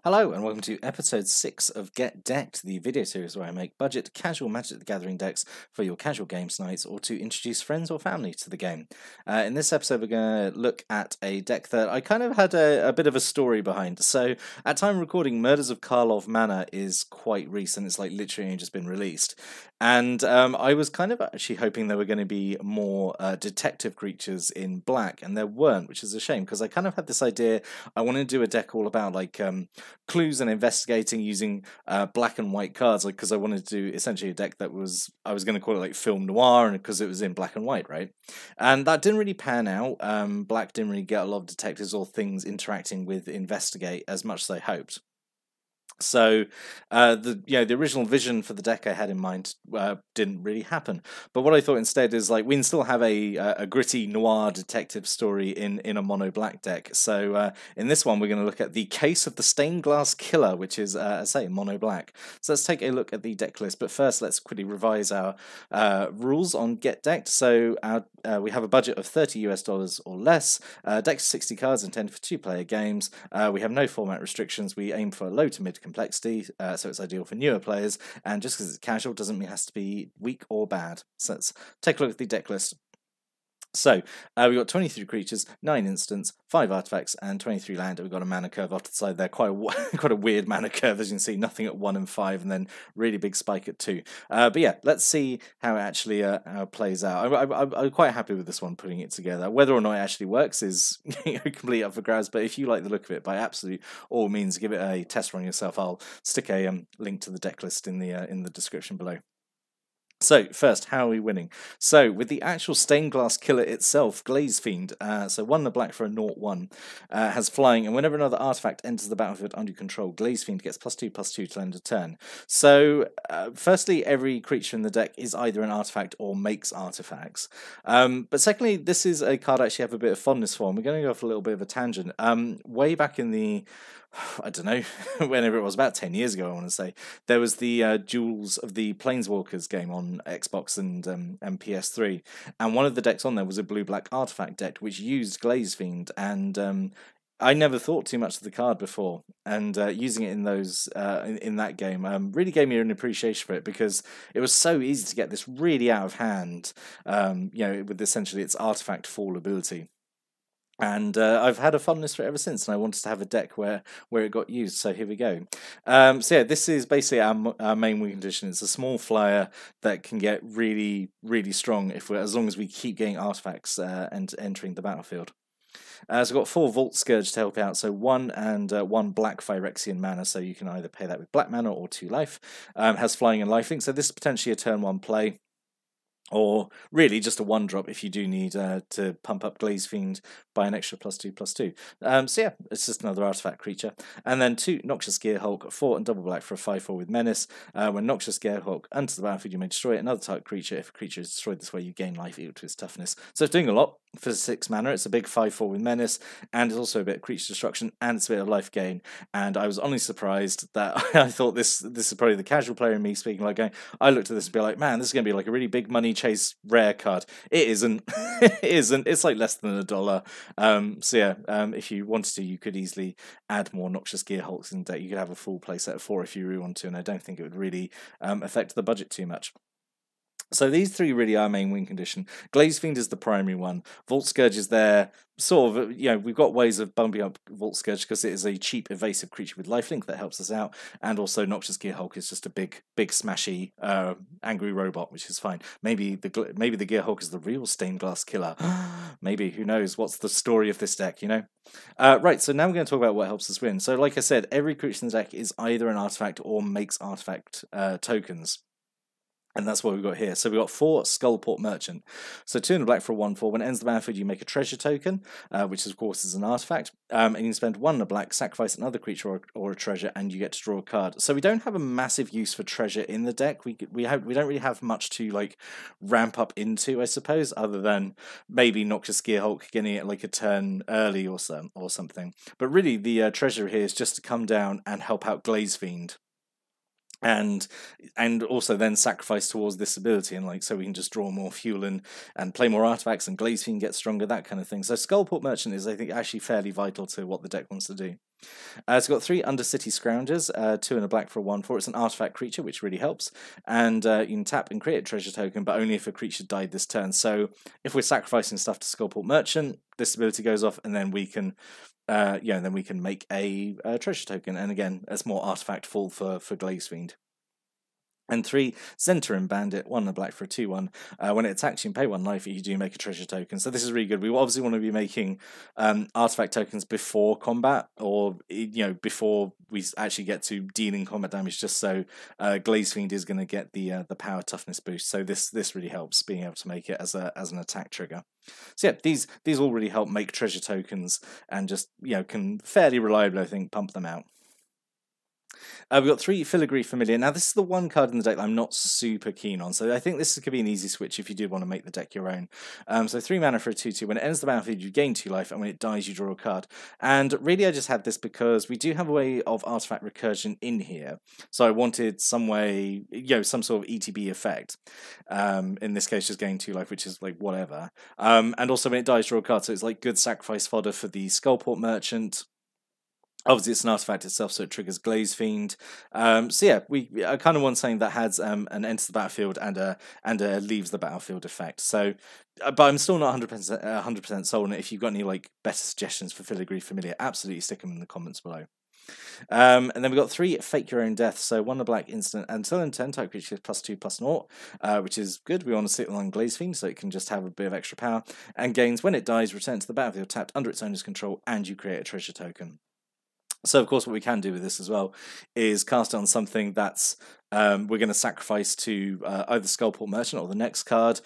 Hello and welcome to episode 6 of Get Decked, the video series where I make budget casual Magic the Gathering decks for your casual games nights or to introduce friends or family to the game. In this episode we're going to look at a deck that I kind of had a bit of a story behind. So at time of recording, Murders of Karlov Manor is quite recent, it's like literally just been released. And I was kind of actually hoping there were going to be more detective creatures in black, and there weren't, which is a shame because I kind of had this idea. I wanted to do a deck all about like clues and investigating using black and white cards, like because I wanted to do essentially a deck that was I was going to call it like film noir, and because it was in black and white, right? And that didn't really pan out. Black didn't really get a lot of detectives or things interacting with investigate as much as I hoped. So the original vision for the deck I had in mind didn't really happen. But what I thought instead is like we can still have a gritty noir detective story in a mono black deck. So in this one we're going to look at the Case of the Stained Glass Killer, which is as I say mono black. So let's take a look at the deck list. But first let's quickly revise our rules on Get Decked. So we have a budget of $30 or less. Decks 60 cards intended for 2-player games. We have no format restrictions. We aim for low to mid complexity, so it's ideal for newer players, and just because it's casual doesn't mean it has to be weak or bad. So let's take a look at the deck list. So we've got 23 creatures, 9 instants, 5 artifacts, and 23 land. We've got a mana curve off to the side there, quite a weird mana curve, as you can see, nothing at 1 and 5, and then really big spike at 2. But yeah, let's see how it actually plays out. I'm quite happy with this one, putting it together. Whether or not it actually works is completely up for grabs, but if you like the look of it, by absolute all means, give it a test run yourself. I'll stick a link to the deck list in the description below. So, first, how are we winning? So, with the actual Stained Glass Killer itself, Glaze Fiend, so 1 in the black for a 0/1, has flying, and whenever another artifact enters the battlefield under control, Glaze Fiend gets +2/+2 to end a turn. So, firstly, every creature in the deck is either an artifact or makes artifacts. But secondly, this is a card I actually have a bit of fondness for, and we're going to go off a little bit of a tangent. Way back in the I don't know, whenever it was, about 10 years ago, I want to say, there was the Jewels of the Planeswalkers game on Xbox and PS3, and one of the decks on there was a blue-black artifact deck, which used Glaze Fiend, and I never thought too much of the card before, and using it in those in that game really gave me an appreciation for it, because it was so easy to get this really out of hand, with essentially its artifact fall ability. And I've had a fondness for it ever since, and I wanted to have a deck where it got used, so here we go. So yeah, this is basically our main win condition. It's a small flyer that can get really, really strong as long as we keep getting artifacts and entering the battlefield. So we've got 4 Vault Scourge to help out, so 1 and 1 black Phyrexian mana, so you can either pay that with black mana or 2 life. Has flying and lifelink, so this is potentially a turn 1 play, or really just a 1-drop if you do need to pump up Glaze Fiend by an extra +2/+2. So yeah, it's just another artifact creature. And then 2 Noxious Gearhulk, 4 and double black for a 5/4 with Menace. When Noxious Gearhulk enters the battlefield, you may destroy another type creature. If a creature is destroyed this way, you gain life equal to its toughness. So it's doing a lot for 6 mana. It's a big 5/4 with Menace, and it's also a bit of creature destruction, and it's a bit of life gain. And I was honestly surprised that I thought this is probably the casual player in me speaking, like going, I looked at this and be like, man, this is going to be like a really big money chase rare card. It isn't. It isn't. It's like less than $1. So yeah, if you wanted to, you could easily add more Noxious Gearhulks in the deck. You could have a full playset of 4 if you really want to, and I don't think it would really affect the budget too much. So these 3 really are main win condition. Glaze Fiend is the primary one. Vault Scourge is there, sort of, we've got ways of bumping up Vault Scourge because it is a cheap, evasive creature with lifelink that helps us out, and also Noxious Gearhulk is just a big, smashy, angry robot, which is fine. Maybe the Gearhulk is the real Stained Glass Killer. Maybe, who knows? What's the story of this deck, Right, so now we're going to talk about what helps us win. So like I said, every creature in the deck is either an artifact or makes artifact tokens. And that's what we've got here. So we've got 4 Skullport Merchant. So 2 in the black for a 1/4. When it ends the battlefield, you make a treasure token, which of course is an artifact. And you can spend 1 in the black, sacrifice another creature or a treasure, and you get to draw a card. So we don't have a massive use for treasure in the deck. We don't really have much to like ramp up into, I suppose, other than maybe Noxious Gearhulk getting it like a turn early or something. But really, the treasure here is just to come down and help out Glaze Fiend. And also then sacrifice towards this ability, and like so we can just draw more fuel and play more artifacts, and Glaze Fiend gets stronger, that kind of thing. So Skullport Merchant is, I think, actually fairly vital to what the deck wants to do. It's got 3 Undercity Scroungers, 2 and a black for a 1/4. It's an artifact creature, which really helps. And you can tap and create a treasure token, but only if a creature died this turn. So if we're sacrificing stuff to Skullport Merchant, this ability goes off, and then we can, then we can make a treasure token. And again, it's more artifact full for Glazefiend. And 3, Zentarim Bandit, 1 and a black for a 2/1. When it attacks, you can pay 1 life, you do make a treasure token. So this is really good. We obviously want to be making artifact tokens before combat, or before we actually get to dealing combat damage, just so Glazefiend is going to get the power toughness boost. So this really helps, being able to make it as an attack trigger. So yeah, these all really help make treasure tokens, and just can fairly reliably, I think, pump them out. We've got 3 Filigree Familiar. Now, this is the one card in the deck that I'm not super keen on, so I think this could be an easy switch if you did want to make the deck your own. So 3 mana for a 2/2. When it enters the battlefield, you gain 2 life, and when it dies, you draw a card. And really, I just had this because we do have a way of artifact recursion in here, so I wanted some way, some sort of ETB effect. In this case, just gain 2 life, which is like whatever. And also, when it dies, draw a card, so it's like good sacrifice fodder for the Skullport Merchant. Obviously, it's an artifact itself, so it triggers Glazefiend. So yeah, I kind of want something that has an enter the battlefield and a leaves the battlefield effect. So, but I'm still not 100% sold on it. If you've got any better suggestions for Filigree Familiar, absolutely stick them in the comments below. And then we've got 3 Fake Your Own Death. So 1 a black instant until end turn, type creature +2/+0, which is good. We want to sit on Glazefiend so it can just have a bit of extra power, and gains when it dies, return to the battlefield tapped under its owner's control, and you create a treasure token. So, of course, what we can do with this as well is cast it on something that's we're going to sacrifice to either Skullport Merchant or the next card.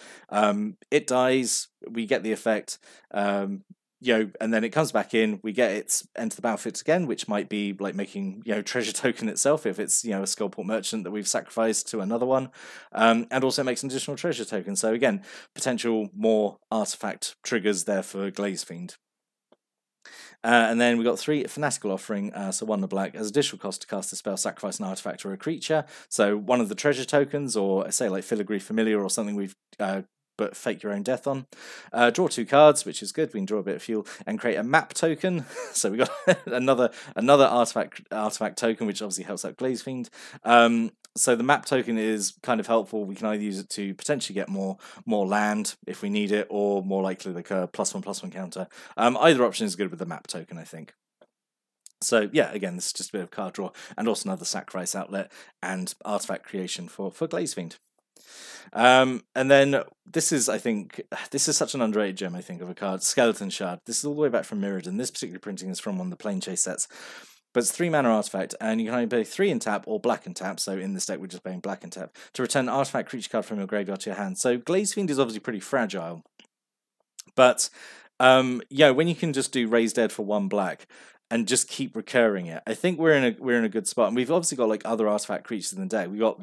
It dies, we get the effect, and then it comes back in. We get its enter the battlefield again, which might be like making treasure token itself if it's a Skullport Merchant that we've sacrificed to another one, and also makes an additional treasure token. So again, potential more artifact triggers there for Glazefiend. And then we got 3 Fanatical Offering, so 1 in the black. As additional cost to cast a spell, sacrifice an artifact or a creature. So one of the treasure tokens, or say like Filigree Familiar or something we've but Fake Your Own Death on. Draw 2 cards, which is good. We can draw a bit of fuel and create a map token. So we got another artifact token, which obviously helps out Glazefiend. So the map token is kind of helpful. We can either use it to potentially get more land if we need it, or more likely like a +1/+1 counter. Either option is good with the map token, I think. So yeah, again, this is just a bit of card draw, and also another sacrifice outlet and artifact creation for Glazefiend. And then this is such an underrated gem, I think, of a card, Skeleton Shard. This is all the way back from Mirrodin. This particular printing is from one of the Plane Chase sets. But it's 3 mana artifact, and you can either pay 3 and tap or black and tap. So in this deck, we're just playing black and tap to return an artifact creature card from your graveyard to your hand. So Glazefiend is obviously pretty fragile, but when you can just do Raise Dead for 1 black and just keep recurring it, I think we're in a good spot. And we've obviously got like other artifact creatures in the deck. We got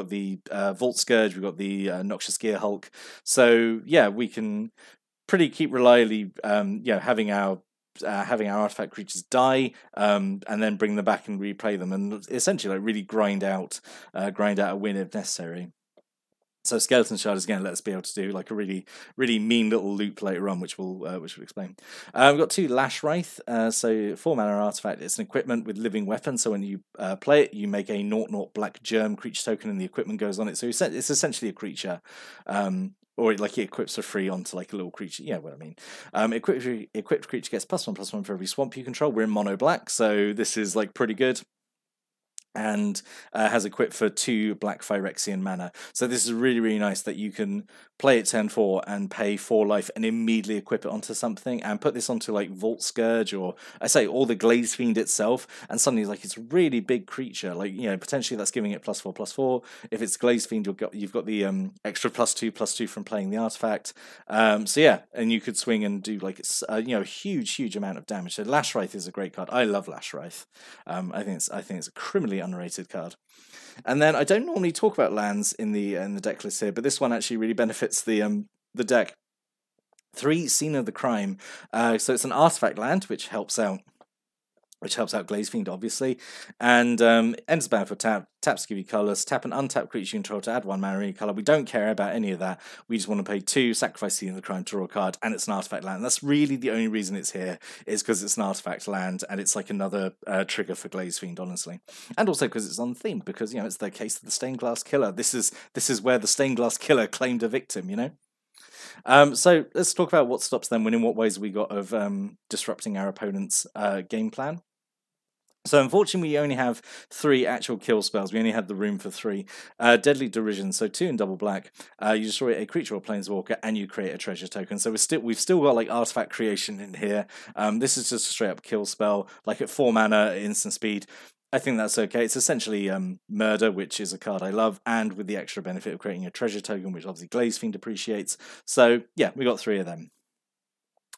the Vault Scourge, we got the Noxious Gear Hulk. So yeah, we can pretty keep reliably having our artifact creatures die, and then bring them back and replay them, and essentially like really grind out a win if necessary. So Skeleton Shard is going to let us be able to do like a really, really mean little loop later on, which we'll explain. We've got 2 Lash Wraith, so 4 mana artifact. It's an equipment with living weapon. So when you play it, you make a 0/0 black germ creature token, and the equipment goes on it. So it's essentially a creature. Or like it equips for free onto like a little creature. You know what I mean. Equipped creature gets +1/+1 for every swamp you control. We're in mono black, so this is like pretty good. And has equipped for 2 black Phyrexian mana. So this is really, really nice that you can play it turn 4 and pay 4 life and immediately equip it onto something, and put this onto like Vault Scourge, or the Glazefiend itself, and suddenly like it's a really big creature. Like potentially that's giving it +4/+4. If it's Glazefiend, you've got the extra +2/+2 from playing the artifact. So yeah, and you could swing and do like a huge amount of damage. So Lash Wraith is a great card. I love Lash Wraith. I think it's a criminally underrated card. And then I don't normally talk about lands in the deck list here, but this one actually really benefits the deck. 3 Scene of the Crime. So it's an artifact land, which helps out which helps out Glaze Fiend, obviously. And enters the battlefield tap, taps to give you colours, tap an untapped creature you control to add 1 mana any colour. We don't care about any of that. We just want to pay 2, sacrifice Seed of the Crime, draw a card, and it's an artifact land. That's really the only reason it's here, is because it's an artifact land, and it's like another trigger for Glaze Fiend, honestly. And also because it's on theme, because, you know, it's the case of the Stained Glass Killer. This is where the Stained Glass Killer claimed a victim, you know? So let's talk about what stops them and in what ways we got of disrupting our opponent's game plan. So unfortunately, we only have 3 actual kill spells. We only have the room for 3. Deadly Derision, so 2 in double black. You destroy a creature or planeswalker, and you create a treasure token. So we've still got like artifact creation in here. This is just a straight up kill spell, like at 4 mana, instant speed. I think that's okay. It's essentially Murder, which is a card I love, and with the extra benefit of creating a treasure token, which obviously Glaze Fiend appreciates. So yeah, we got 3 of them.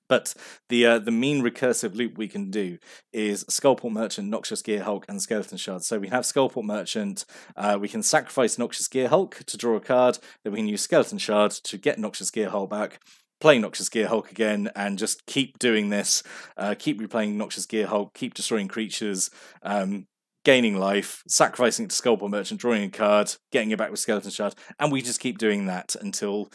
But the mean recursive loop we can do is Skullport Merchant, Noxious Gearhulk, and Skeleton Shard. So we have Skullport Merchant, we can sacrifice Noxious Gearhulk to draw a card, then we can use Skeleton Shard to get Noxious Gearhulk back, play Noxious Gearhulk again, and just keep doing this, keep replaying Noxious Gearhulk, keep destroying creatures, gaining life, sacrificing it to Skullport Merchant, drawing a card, getting it back with Skeleton Shard, and we just keep doing that until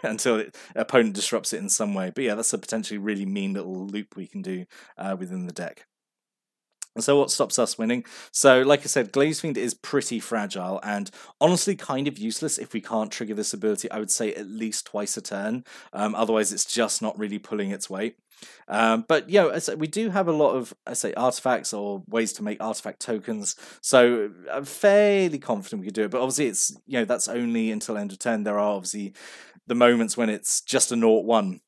until opponent disrupts it in some way. But yeah, that's a potentially really mean little loop we can do within the deck. So what stops us winning? So like I said, Glaze Fiend is pretty fragile and honestly kind of useless if we can't trigger this ability. I would say at least twice a turn. Otherwise it's just not really pulling its weight. But you know, we do have a lot of, artifacts or ways to make artifact tokens. So I'm fairly confident we could do it. But obviously it's, you know, that's only until end of turn. There are obviously the moments when it's just a 0-1,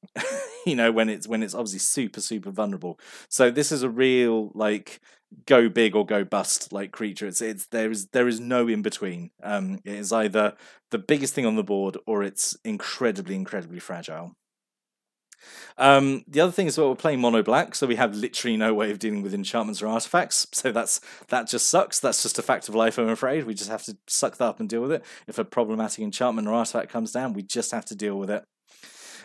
you know, when it's obviously super vulnerable. So this is a real like go big or go bust like creature. There is no in between. It is either the biggest thing on the board or it's incredibly fragile. The other thing is that we're playing mono black, so we have literally no way of dealing with enchantments or artifacts. So that just sucks. That's just a fact of life, I'm afraid. We just have to suck that up and deal with it. If a problematic enchantment or artifact comes down, we just have to deal with it.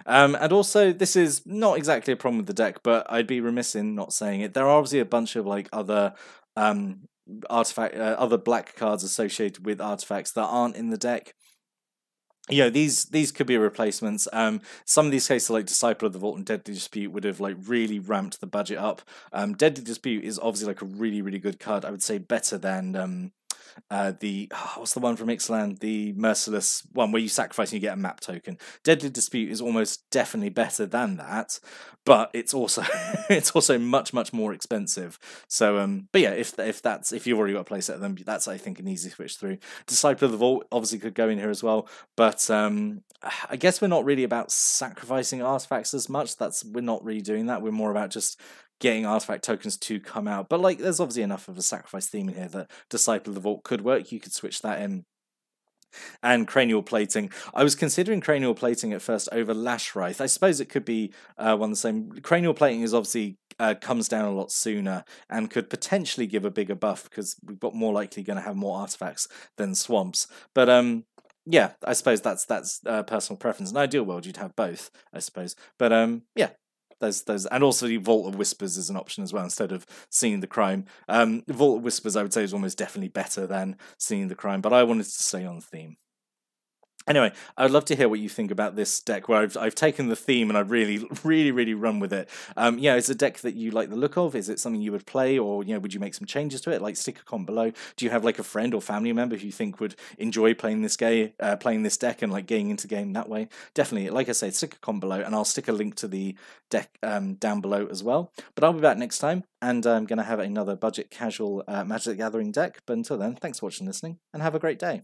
And also, this is not exactly a problem with the deck, but I'd be remiss in not saying it. There are obviously a bunch of like other other black cards associated with artifacts that aren't in the deck. You know, these could be replacements. Some of these cases, like Disciple of the Vault and Deadly Dispute, would have like really ramped the budget up. Deadly Dispute is obviously like a really good card. I would say better than what's the one from Ixalan? The Merciless one where you sacrifice and you get a map token. Deadly Dispute is almost definitely better than that, but it's also it's also much more expensive. So but yeah, if you've already got a playset, then that's I think an easy switch through. Disciple of the Vault obviously could go in here as well, but I guess we're not really about sacrificing artifacts as much. We're not really doing that. We're more about just getting artifact tokens to come out. But like, there's obviously enough of a sacrifice theme in here that Disciple of the Vault could work. You could switch that in. And Cranial Plating. I was considering Cranial Plating at first over Lash Wraith. I suppose it could be one the same. Cranial Plating is obviously comes down a lot sooner and could potentially give a bigger buff because we've got more likely going to have more artifacts than swamps. But yeah, I suppose that's personal preference. In an ideal world, you'd have both, I suppose. But yeah. Those, and also the Vault of Whispers is an option as well instead of Seeing the Crime. Vault of Whispers, I would say, is almost definitely better than Seeing the Crime, but I wanted to stay on theme. Anyway, I'd love to hear what you think about this deck, where I've taken the theme and I've really run with it. Yeah, is it a deck that you like the look of? Is it something you would play, or would you make some changes to it? Like, stick a comment below. Do you have like a friend or family member who you think would enjoy playing this deck and like getting into the game that way? Definitely, like I say, stick a comment below, and I'll stick a link to the deck down below as well. But I'll be back next time, and I'm going to have another budget casual Magic the Gathering deck. But until then, thanks for watching and listening, and have a great day.